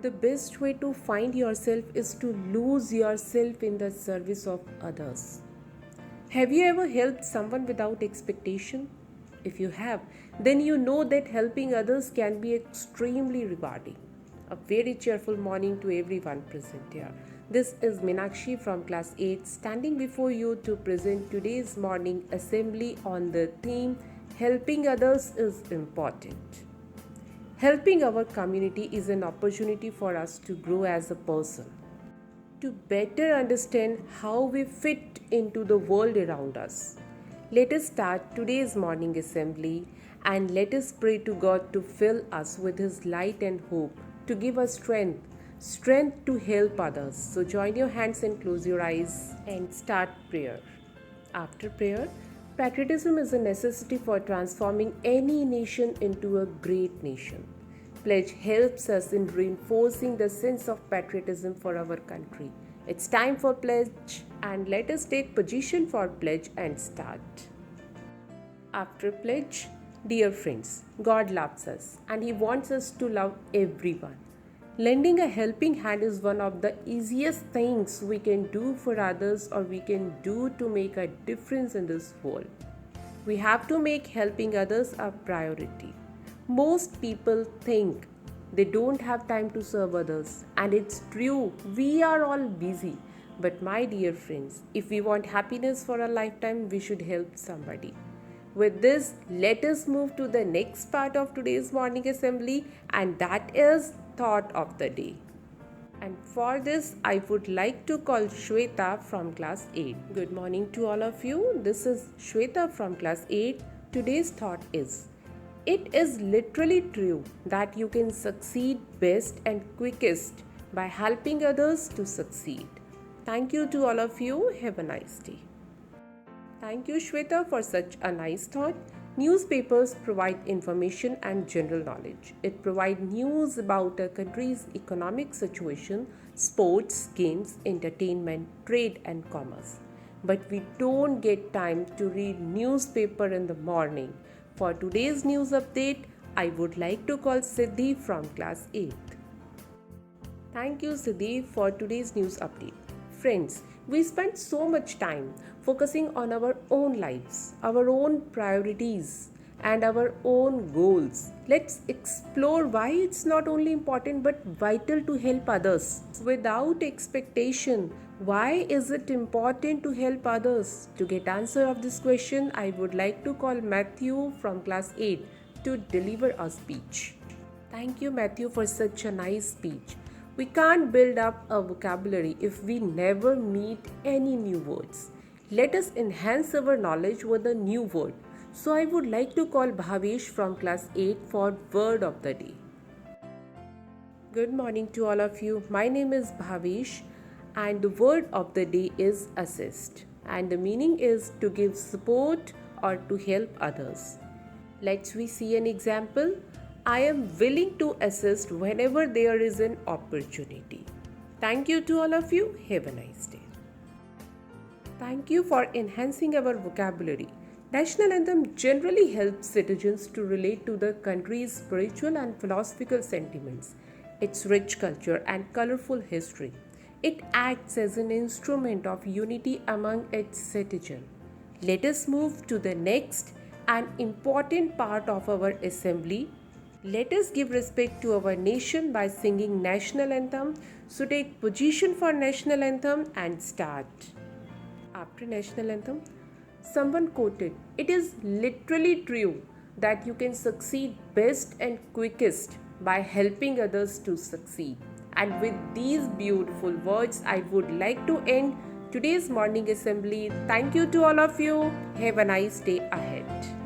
The best way to find yourself is to lose yourself in the service of others. Have you ever helped someone without expectation? If you have, then you know that helping others can be extremely rewarding. A very cheerful morning to everyone present here. This is Meenakshi from class 8 standing before you to present today's morning assembly on the theme Helping Others is Important. Helping our community is an opportunity for us to grow as a person, to better understand how we fit into the world around us. Let us start today's morning assembly and let us pray to God to fill us with His light and hope, to give us strength to help others. So join your hands and close your eyes and start prayer. After prayer, patriotism is a necessity for transforming any nation into a great nation. Pledge helps us in reinforcing the sense of patriotism for our country. It's time for pledge and let us take position for pledge and start. After pledge, dear friends, God loves us and He wants us to love everyone. Lending a helping hand is one of the easiest things we can do for others or we can do to make a difference in this world. We have to make helping others a priority. Most people think they don't have time to serve others, and it's true, we are all busy. But my dear friends, if we want happiness for a lifetime, we should help somebody. With this, let us move to the next part of today's morning assembly, and that is Thought of the Day. And for this, I would like to call Shweta from class 8. Good morning to all of you. This is Shweta from class 8. Today's thought is, it is literally true that you can succeed best and quickest by helping others to succeed. Thank you to all of you. Have a nice day. Thank you, Shweta, for such a nice thought. Newspapers provide information and general knowledge. It provides news about a country's economic situation, sports, games, entertainment, trade and commerce. But we don't get time to read newspaper in the morning. For today's news update, I would like to call Siddhi from class 8. Thank you, Siddhi, for today's news update. Friends, we spend so much time focusing on our own lives, our own priorities, and our own goals. Let's explore why it's not only important but vital to help others. Without expectation, why is it important to help others? To get answer of this question, I would like to call Matthew from class 8 to deliver a speech. Thank you, Matthew, for such a nice speech. We can't build up a vocabulary if we never meet any new words. Let us enhance our knowledge with a new word. So I would like to call Bhavesh from class 8 for word of the day. Good morning to all of you. My name is Bhavesh and the word of the day is assist. And the meaning is to give support or to help others. Let's we see an example. I am willing to assist whenever there is an opportunity. Thank you to all of you. Have a nice day. Thank you for enhancing our vocabulary. National anthem generally helps citizens to relate to the country's spiritual and philosophical sentiments, its rich culture and colorful history. It acts as an instrument of unity among its citizens. Let us move to the next and important part of our assembly. Let us give respect to our nation by singing national anthem. So take position for national anthem and start. After national anthem, someone quoted, "It is literally true that you can succeed best and quickest by helping others to succeed." And with these beautiful words, I would like to end today's morning assembly. Thank you to all of you. Have a nice day ahead.